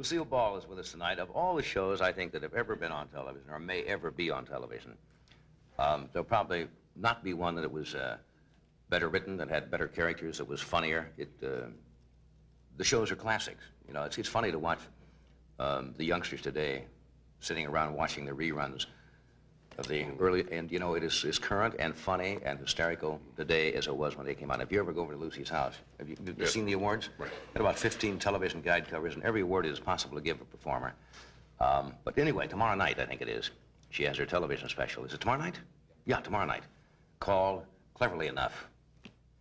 Lucille Ball is with us tonight. Of all the shows, I think, that have ever been on television or may ever be on television, there'll probably not be one that was better written, that had better characters, that was funnier. The shows are classics. You know, it's funny to watch the youngsters today sitting around watching the reruns of the early, and you know, it is current and funny and hysterical today as it was when they came out. If you ever go over to Lucy's house, have you seen the awards? Right. Got about 15 television guide covers, and every award is possible to give a performer. But anyway, tomorrow night, I think it is, she has her television special. Is it tomorrow night? Yeah, tomorrow night. Called, cleverly enough,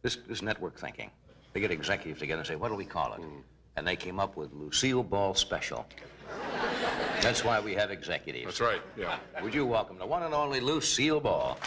this network thinking. They get executives together and say, what do we call it? And they came up with Lucille Ball Special. That's why we have executives. That's right, yeah. Would you welcome the one and only Lucille Ball?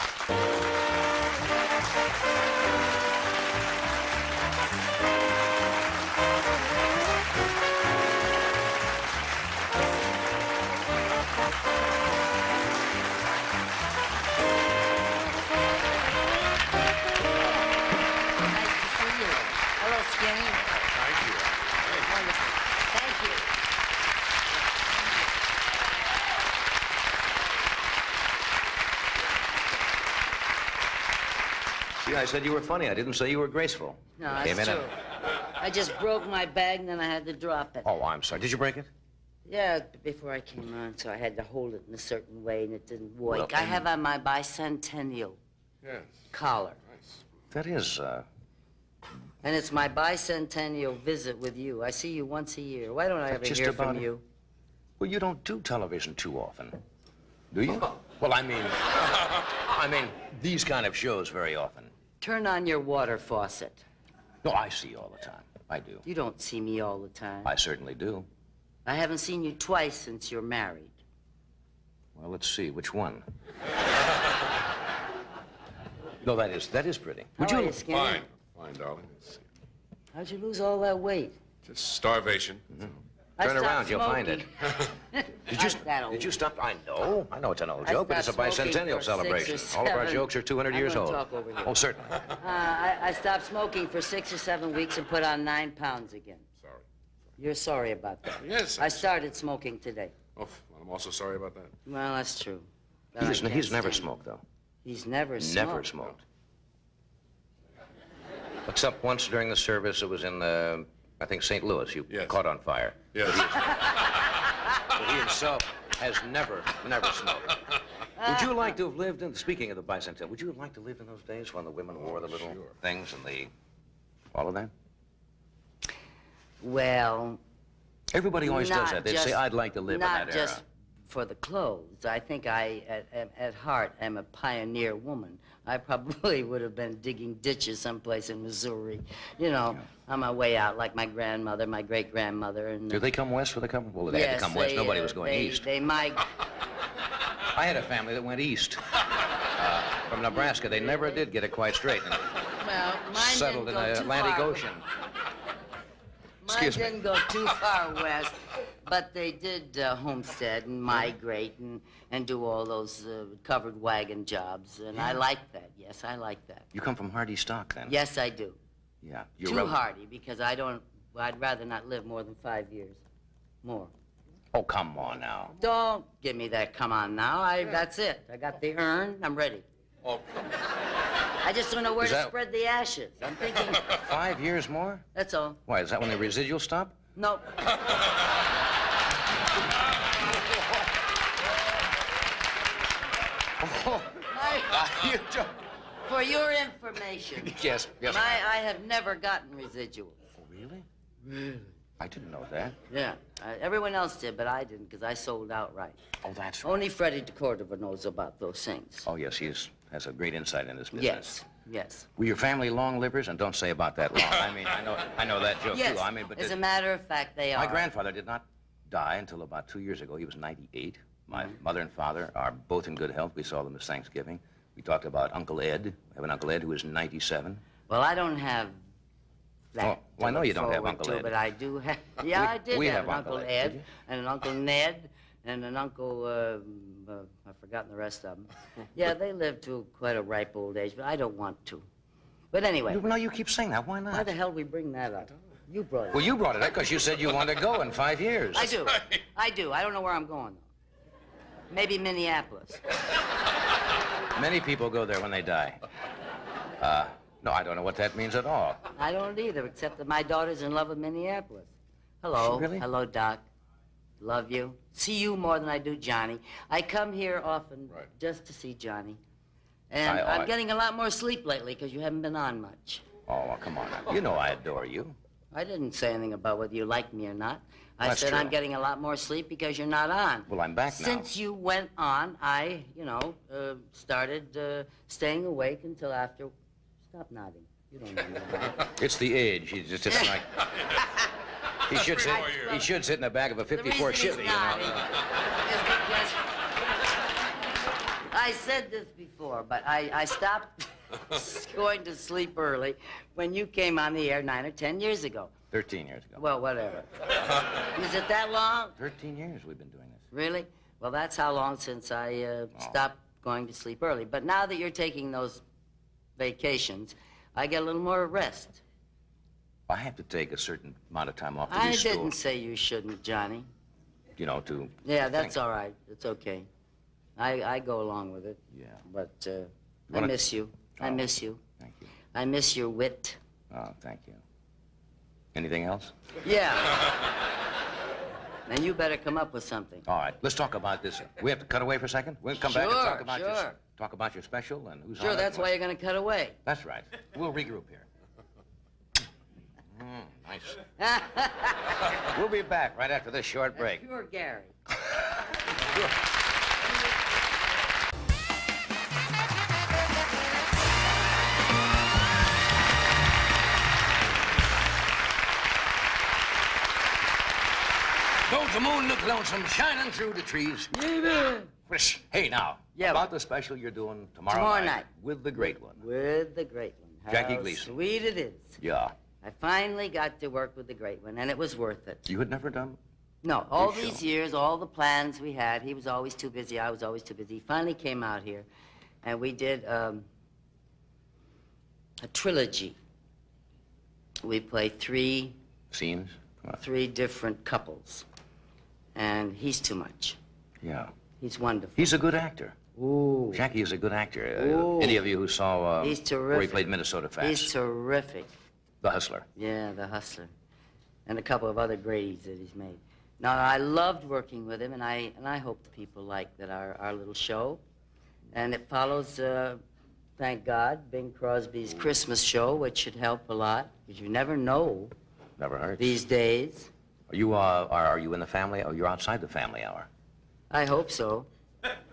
I said you were funny. I didn't say you were graceful. No, that's true. I just broke my bag and then I had to drop it. Oh, I'm sorry. Did you break it? Yeah, before I came on, so I had to hold it in a certain way and it didn't work. Well, I have on my bicentennial collar. Nice. That is, And it's my bicentennial visit with you. I see you once a year. Why don't I ever hear from you? Well, you don't do television too often, do you? Well, I mean, these kind of shows very often. Turn on your water faucet. No, I see you all the time. I do. You don't see me all the time. I certainly do. I haven't seen you twice since you're married. Well, let's see. Which one? No, that is pretty. Would you? Skinny? Fine, darling. Let's see. How'd you lose all that weight? Just starvation. Turn around, you'll find it. Did you stop? I know it's an old joke, but it's a bicentennial celebration. All of our jokes are 200 years old. Talk over here. Oh, certainly. I stopped smoking for 6 or 7 weeks and put on 9 pounds again. Sorry. You're sorry about that? Yes. I started smoking today. Oh, I'm also sorry about that. Well, that's true. He's never smoked, though. He's never smoked? Never smoked. Except once during the service, it was in, I think, St. Louis. You caught on fire. Yes. But he himself has never smoked. Would you like to have lived in, speaking of the bicentennial, would you have liked to live in those days when the women wore the little things and all of that? Well, everybody always does that. They say, I'd like to live in that era. Not just for the clothes. I think at heart, am a pioneer woman. I probably would have been digging ditches someplace in Missouri, you know, on my way out, like my grandmother, my great-grandmother. And did they come west for the company? Well, they had to come west. Nobody was going east. They might. I had a family that went east from Nebraska. They never did get it quite straight. Well, mine settled in the Atlantic Ocean. Mine didn't go too far west, but they did homestead and migrate and do all those covered wagon jobs, and I like that. Yes, I like that. You come from hardy stock, then? Yes, I do. Yeah. Too hardy, because I'd rather not live more than 5 years. More. Oh, come on now. Don't give me that come on now. That's it. I got the urn. I'm ready. Oh. I just don't know where to spread the ashes. I'm thinking... 5 years more? That's all. Why, is that when the residuals stop? No. You don't... For your information. Yes. I have never gotten residuals. Oh, really? Really? I didn't know that. Yeah. Everyone else did, but I didn't, because I sold outright. Oh, that's right. Only Freddie Dakota knows about those things. Oh, yes, he has a great insight in this business. Yes. Were your family long livers? And don't say about that long. I mean, I know that joke, yes. too. I mean, but as a matter of fact, they are. My grandfather did not die until about 2 years ago. He was 98. My mother and father are both in good health. We saw them this Thanksgiving. We talked about Uncle Ed. We have an Uncle Ed who is 97. Well, I don't have that. Well, I know you don't have Uncle Ed. But I do have. Yeah, I did have an Uncle Ed and an Uncle Ned and an Uncle, I've forgotten the rest of them. Yeah, they lived to quite a ripe old age, but I don't want to. But anyway. No, you keep saying that. Why not? Why the hell we bring that up? You brought it. Well, you brought it up because you said you wanted to go in 5 years. I do. I do. I don't know where I'm going, though. Maybe Minneapolis. Many people go there when they die. No, I don't know what that means at all. I don't either, except that my daughter's in love with Minneapolis. Hello. Really? Hello, Doc. Love you. See you more than I do Johnny. I come here often just to see Johnny. And I'm getting a lot more sleep lately because you haven't been on much. Oh, well, come on now. You know I adore you. I didn't say anything about whether you like me or not. I That's said true. I'm getting a lot more sleep because you're not on. Well, I'm back now. Since you went on, I, started staying awake until after... Stop nodding. You don't know that. It's the age. He's just like... He should sit in the back of a 54 the reason Chevy, he's nodding is because... I said this before, but I stopped going to sleep early when you came on the air 9 or 10 years ago. 13 years ago. Well, whatever. Is it that long? 13 years we've been doing this. Really? Well, that's how long since I stopped going to sleep early. But now that you're taking those vacations, I get a little more rest. I have to take a certain amount of time off to I do school. didn't say you shouldn't, Johnny. You know, to... Yeah, to that's think. all right. It's okay. I go along with it. Yeah. But I wanna- miss you. I Oh. miss you. Thank you. I miss your wit. Oh, thank you. Anything else? Yeah. And you better come up with something. All right, let's talk about this. We have to cut away for a second? We'll come back and Sure, talk about sure. talk about your special and who's on Sure, it. that's why you're going to cut away. That's right. We'll regroup here. Nice. We'll be back right after this short break. That's pure Gary. Don't the moon look lonesome shining through the trees? Whoosh. Hey, now, Yeah. about the special you're doing tomorrow Tomorrow night. with the great one. With the great one. How Jackie Gleason. Sweet it is. Yeah. I finally got to work with the great one, and it was worth it. You had never done? No, all You these sure? years, all the plans we had, he was always too busy, I was always too busy. He finally came out here, and we did a trilogy. We played three Scenes? different couples, and he's too much. Yeah. He's wonderful. He's a good actor. Ooh. Jackie is a good actor. Ooh. Any of you who saw He's where he terrific. played Minnesota Fast? He's terrific. The Hustler. Yeah, the Hustler. And a couple of other Grady's that he's made. Now, I loved working with him, and I hope the people like that our little show. And it follows, thank God, Bing Crosby's Christmas show, which should help a lot, because you never know Never heard. these days. Are you in the family, or you're outside the family hour? I hope so.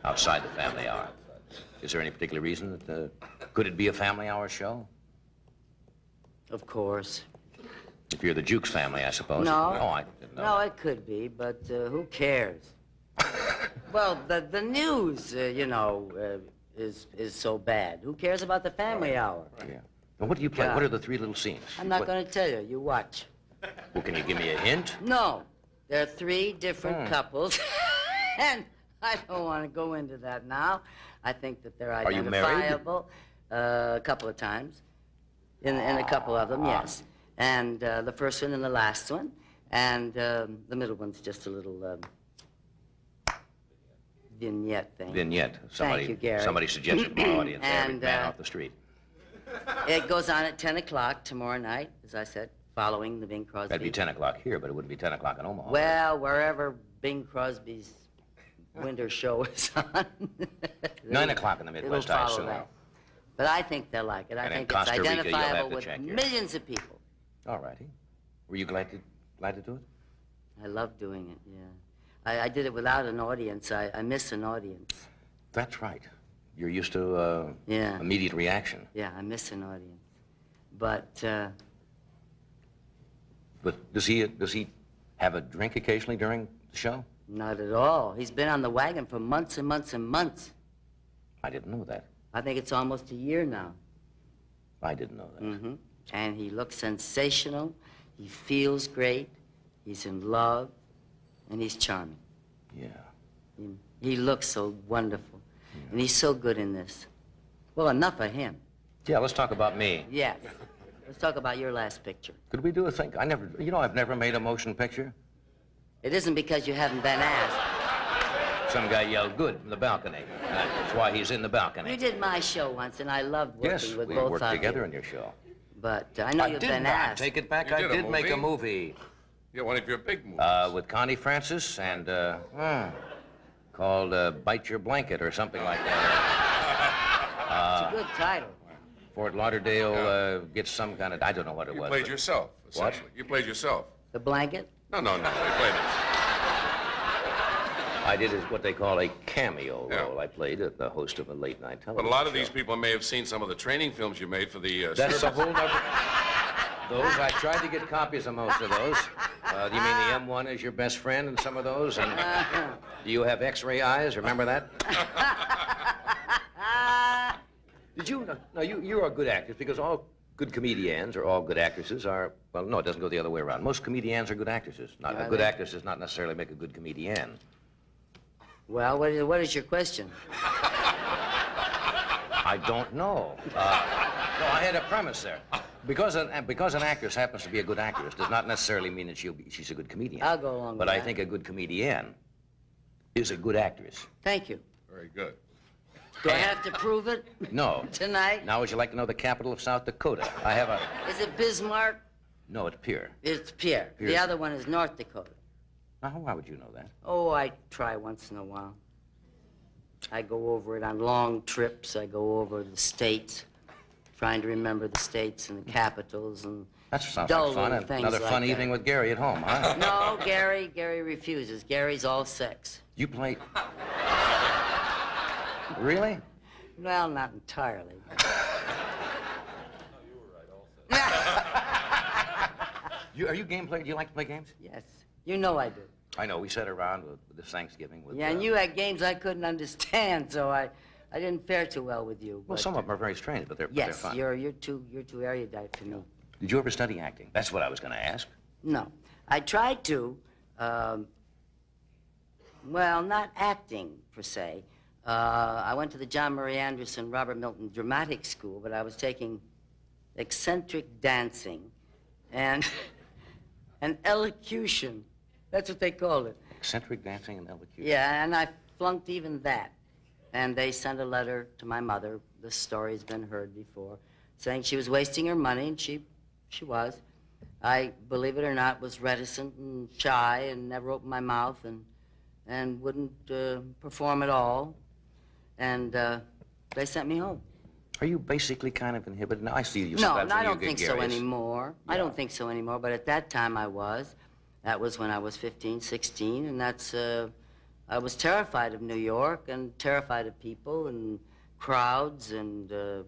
Outside the family hour. Is there any particular reason that, could it be a family hour show? Of course. If you're the Jukes family, I suppose. No. No, I didn't know No, that. it could be, but who cares? Well, the news, is so bad. Who cares about the family hour? Yeah. And what do you play? Yeah. What are the three little scenes? I'm not What- going to tell you. You watch. Well, can you give me a hint? No, there are three different couples, and I don't want to go into that now. I think that they're Are you married? identifiable a couple of times, in a couple of them, yes. And the first one and the last one, and the middle one's just a little vignette thing. Vignette. Somebody, you, Gary. Somebody suggested to our audience, every And, man off the street. It goes on at 10 o'clock tomorrow night, as I said, following the Bing Crosby. That'd be 10 o'clock here, but it wouldn't be 10 o'clock in Omaha. Well, wherever Bing Crosby's winter show is on. 9 o'clock in the Midwest, It'll I follow assume. that. But I think they'll like it. I And in think it's Costa Rica, you'll have identifiable to with check your- millions of people. All righty. Were you glad to do it? I love doing it, yeah. I did it without an audience. I miss an audience. That's right. You're used to Yeah. immediate reaction. Yeah, I miss an audience. But But does he have a drink occasionally during the show? not at all. He's been on the wagon for months and months and months. I didn't know that. I think it's almost a year now. I didn't know that. Mm-hmm. And he looks sensational. He feels great. He's in love. And he's charming. Yeah. He looks so wonderful. And he's so good in this. Well, enough of him. Yeah, let's talk about me. Yes. Let's talk about your last picture. Could we do a thing? I've never made a motion picture. It isn't because you haven't been asked. Some guy yelled good from the balcony. That's why he's in the balcony. You did my show once, and I loved working Yes, with we both worked of together you. in your show. But I know you've been asked. Take it back. You I did a did make a movie? movie Yeah, one of your big movies. with Connie Francis and called Bite Your Blanket or something like that. It's a good title. Fort Lauderdale gets some kind of, I don't know what it You was. played but- yourself, What? essentially. You played yourself. The blanket? No, they played it. I did what they call a cameo Yeah. role. I played the host of a late night television But a lot of show. these people may have seen some of the training films you made for the That's a service. whole other... Those, I tried to get copies of most of those. You mean the M1 is your best friend in some of those? And do you have X-ray eyes? Remember that? Did you? No, you are good actors because all good comedians or all good actresses are, well, no, it doesn't go the other way around. Most comedians are good actresses. Not, a Are good they? actress does not necessarily make a good comedian. Well, what is your question? I don't know. No, I had a premise there. Because an actress happens to be a good actress does not necessarily mean that she's a good comedian. I'll go along with But I that. think a good comedian is a good actress. Thank you. Very good. Do I have to prove it No. tonight? Now, would you like to know the capital of South Dakota? I have a... Is it Bismarck? No, it's Pierre. It's Pierre. The Pierce. other one is North Dakota. Now, why would you know that? Oh, I try once in a while. I go over it on long trips. I go over the states, trying to remember the states and the capitals and That sounds dull like fun. little things Another like fun that. evening with Gary at home, huh? No, Gary refuses. Gary's all sex. You play... Really? Well, not entirely. Are you a game player? Do you like to play games? Yes, you know I do. I know. We sat around with this Thanksgiving with... Yeah, and you had games I couldn't understand, so I didn't fare too well with you. Well, but, some of them are very strange, but they're Yes, fun. you're too erudite for me. Did you ever study acting? That's what I was going to ask. No, I tried to. Well, not acting per se. I went to the John Murray Anderson Robert Milton Dramatic School, but I was taking eccentric dancing and and elocution. That's what they called it. Eccentric dancing and elocution. Yeah, and I flunked even that. And they sent a letter to my mother. The story's been heard before, saying she was wasting her money, and she was. I, believe it or not, was reticent and shy and never opened my mouth and wouldn't perform at all. And they sent me home. Are you basically kind of inhibited? Now, I see you No, sometimes I when you don't get think so Gary's. anymore. I don't think so anymore, but at that time I was. That was when I was 15, 16, and that's, I was terrified of New York and terrified of people and crowds and a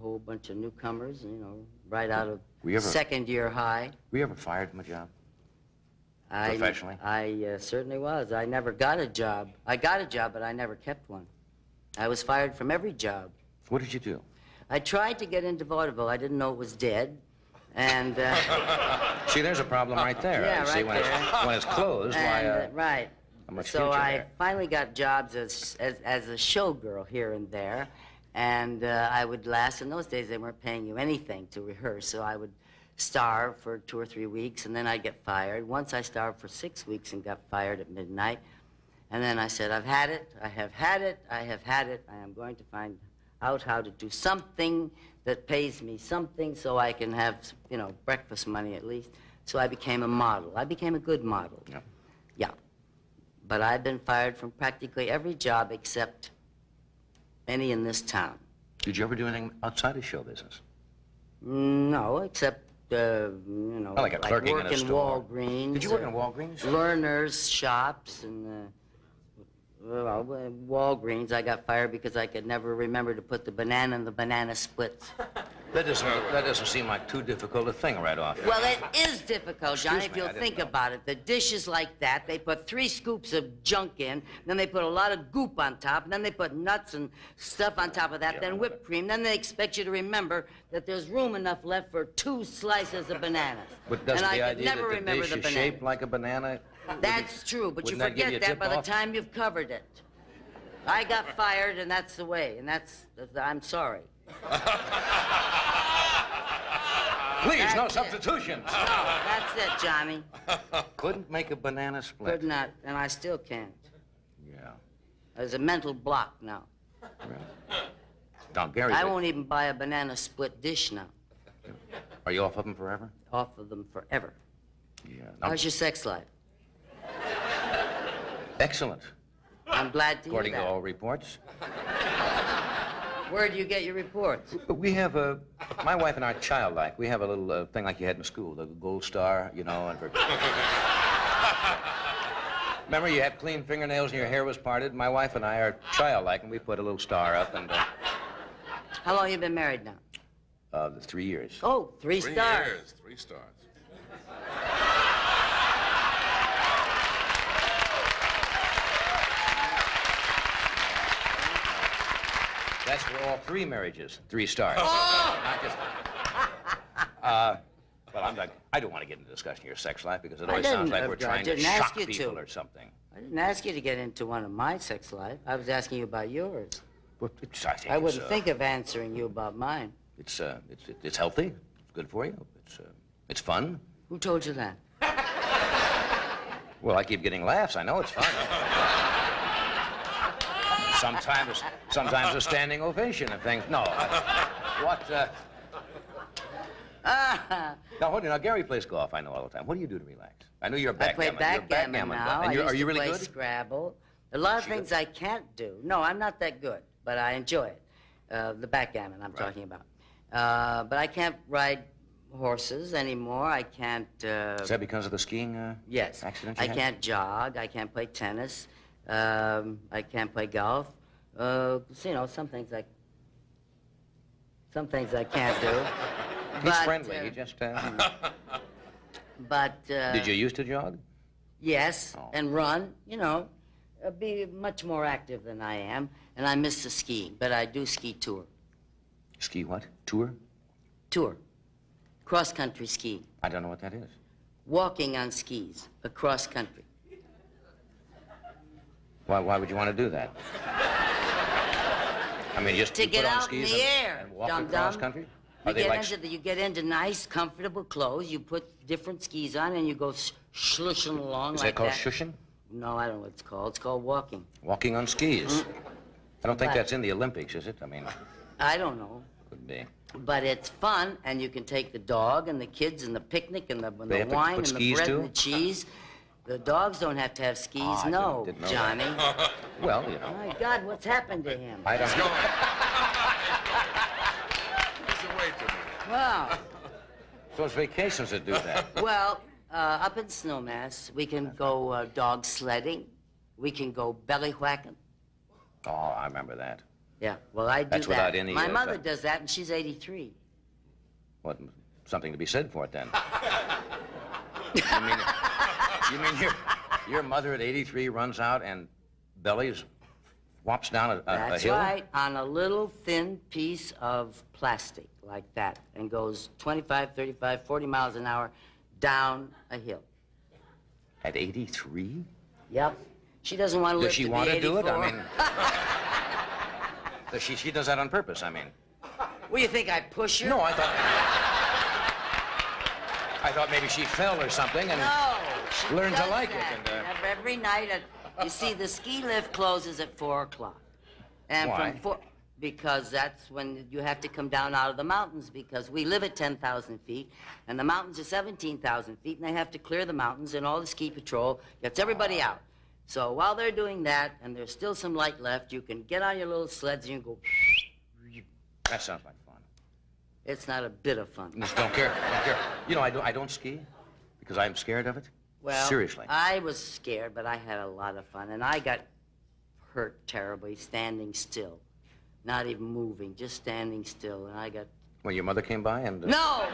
whole bunch of newcomers, you know, right out of Were you ever- second year high. Were you ever fired from a job? Professionally? I certainly was. I never got a job. I got a job, but I never kept one. I was fired from every job. What did you do? I tried to get into vaudeville. I didn't know it was dead. And, See, there's a problem right there. Yeah, You see, right there. when it's closed, and, right. how much So future I there? finally got jobs as a showgirl here and there. And I would last, in those days, they weren't paying you anything to rehearse. So I would starve for 2 or 3 weeks, and then I'd get fired. Once I starved for 6 weeks and got fired at midnight. And then I said, I've had it, I have had it, I have had it. I am going to find out how to do something that pays me something so I can have, you know, breakfast money at least. So I became a model. I became a good model. Yeah. Yeah. But I've been fired from practically every job except any in this town. Did you ever do anything outside of show business? No, except, you know, Well, like a clerking work in a store. Walgreens. Did you work in Walgreens? Learners' shops and, well, Walgreens. I got fired because I could never remember to put the banana in the banana splits. That doesn't seem like too difficult a thing right off. Well, it is difficult, Johnny, Excuse if me, I you'll didn't think know. about it. The dishes like that, they put 3 scoops of junk in, then they put a lot of goop on top, and then they put nuts and stuff on top of that, Yeah, then whipped cream. Then they expect you to remember that there's room enough left for 2 slices of bananas. But doesn't and the I could idea never that the remember dish the is banana. shaped like a banana... That's true, but you wouldn't that give you forget a that by the tip-off? time you've covered it. I got fired, and that's the way, and I'm sorry. Please, no That's it. substitutions. No, that's it, Johnny. Couldn't make a banana split. Could not, and I still can't. Yeah. There's a mental block now. Really? Now, Gary, I won't even buy a banana split dish now. are you off of them forever? Off of them forever. Yeah. Now, How's your sex life? excellent, I'm glad to according hear to that. all reports. Where do you get your reports? We have my wife and I are childlike. We have a little thing like you had in school, the gold star, you know, and for... Remember, you had clean fingernails and your hair was parted? My wife and I are childlike, and we put a little star up, and... How long you been married now? 3 years. Oh, three stars. 3 years, 3 stars. That's for all 3 marriages, 3 stars. Oh! Not just... well, I don't want to get into discussion of your sex life because it always didn't, sounds like we're I trying to didn't ask shock you people to. or something. I didn't ask you to get into one of my sex life. I was asking you about yours. Well, I think I wouldn't think of answering you about mine. It's healthy. It's good for you. It's fun. Who told you that? Well, I keep getting laughs. I know it's fun. Sometimes a standing ovation and things. No. Now, hold on. Now, Gary plays golf, I know, all the time. What do you do to relax? I know you're a I play backgammon. You're a backgammon now. And I are you really play good? Scrabble. A lot of things I can't do. No, I'm not that good, but I enjoy it. The backgammon I'm talking about. But I can't ride horses anymore. I can't... Is that because of the skiing yes. accident you I had? can't jog. I can't play tennis. I can't play golf. You know, some things I can't do. He's friendly. He just... But... Did you used to jog? Yes, Oh. and run, you know, be much more active than I am. And I miss the skiing, but I do ski tour. Ski what? Tour? Tour. Cross-country skiing. I don't know what that is. Walking on skis across country. Why would you want to do that? I mean, just To you get put on out in skis the air, and walk dum-dum. across country? Are they like... You get into nice, comfortable clothes. You put different skis on, and you go slushing along Is like that called shushing? No, I don't know what it's called. It's called walking. Walking on skis. I don't think But- that's in the Olympics, is it? I mean, I don't know. could be. But it's fun, and you can take the dog and the kids and the picnic and the They have to wine put and the skis, bread too? and the cheese. The dogs don't have to have skis, Oh, I no, didn't know Johnny. that. Well, you know. My God, what's happened to him? I don't know. He's away too much. Wow. So it's vacations that do that. Well, up in Snowmass, we can go dog sledding. We can go belly whacking. Oh, I remember that. Yeah, well, I do That's that. without any, My mother that- does that, and she's 83. What, something to be said for it then. You mean your mother at 83 runs out and bellies whops down a That's hill? right, on a little thin piece of plastic like that, and goes 25, 35, 40 miles an hour down a hill. At 83? Yep. She doesn't want to live Does she to be want to do it? 84. I mean, she does that on purpose, I mean. What, you think I push her? No, I thought maybe she fell or something and No, she learned to does like that. it. And, Every night you see, the ski lift closes at 4 o'clock. And Why? from 4, because that's when you have to come down out of the mountains, because we live at 10,000 feet, and the mountains are 17,000 feet, and they have to clear the mountains, and all the ski patrol gets everybody out. So while they're doing that, and there's still some light left, you can get on your little sleds and you go... that sounds like fun. It's not a bit of fun. Just don't care. Don't care. You know, I don't ski because I'm scared of it. Well, Seriously. I was scared, but I had a lot of fun, and I got hurt terribly standing still. Not even moving, just standing still, and I got... When your mother came by and... No!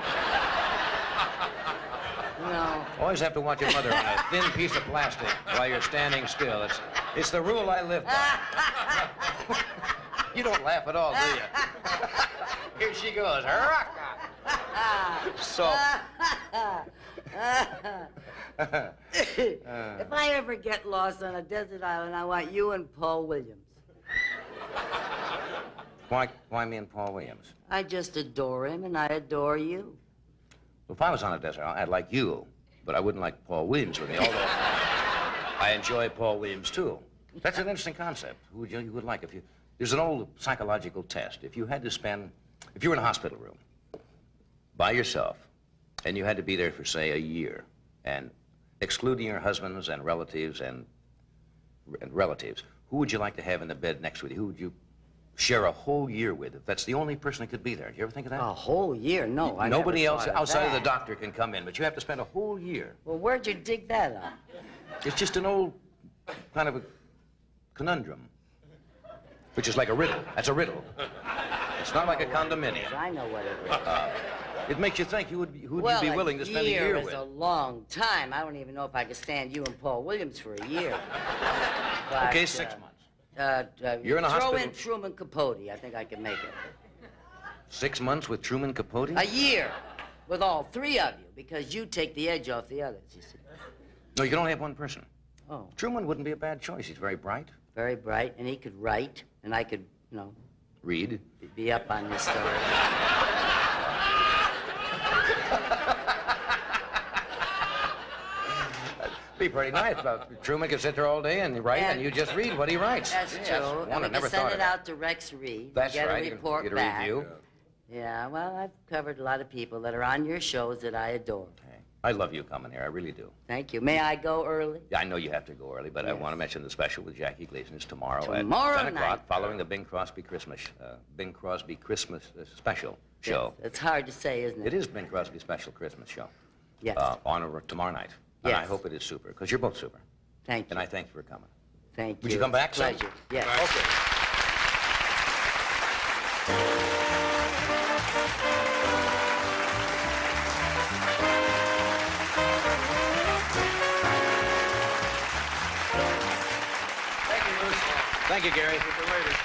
No. Always have to watch your mother on a thin piece of plastic while you're standing still. It's the rule I live by. You don't laugh at all, do you? Here she goes. So... If I ever get lost on a desert island, I want you and Paul Williams. Why me and Paul Williams? I just adore him, and I adore you. If I was on a desert, I'd like you, but I wouldn't like Paul Williams with me, although I enjoy Paul Williams, too. That's an interesting concept. Who would you would like if you... There's an old psychological test. If you had to spend... If you were in a hospital room by yourself, and you had to be there for, say, a year, and excluding your husbands and relatives who would you like to have in the bed next with you? Who would you share a whole year with if that's the only person that could be there? Do you ever think of that? A whole year? No, I Nobody never else thought outside of the that. doctor can come in, but you have to spend a whole year. Well, where'd you dig that up? It's just an old kind of a conundrum, which is like a riddle. That's a riddle. It's not like a condominium. I know what it is. It makes you think who would you Well, be willing to spend a year is with? a long time. I don't even know if I could stand you and Paul Williams for a year. But, Okay, 6 months. You're in a throw hospital. in Truman Capote. I think I can make it. 6 months with Truman Capote? A year with all three of you, because you take the edge off the others, you see. No, you can only have one person. Oh, Truman wouldn't be a bad choice. He's very bright. very bright, and he could write, and I could, Read. be up on this story. Be pretty nice. Truman could sit there all day and write, and you just read what he writes. That's Yes. true. One, And I we never can send thought it of that. out to Rex Reed. That's get right. a report you can back. review. Yeah, well, I've covered a lot of people that are on your shows that I adore. Okay. I love you coming here. I really do. Thank you. May I go early? Yeah, I know you have to go early, but I Yes. want to mention the special with Jackie Gleason is tomorrow, Tomorrow at 10 o'clock, night. following the Bing Crosby Christmas special show. Yes. It's hard to say, isn't it? It is Bing Crosby special Christmas show. Yes. Tomorrow night. And I Yes. hope it is super, because you're both super. Thank you. And I thank you for coming. Thank you. Would you come back It's a soon? pleasure. Yes. Okay. Thank you, Gary. With the ladies.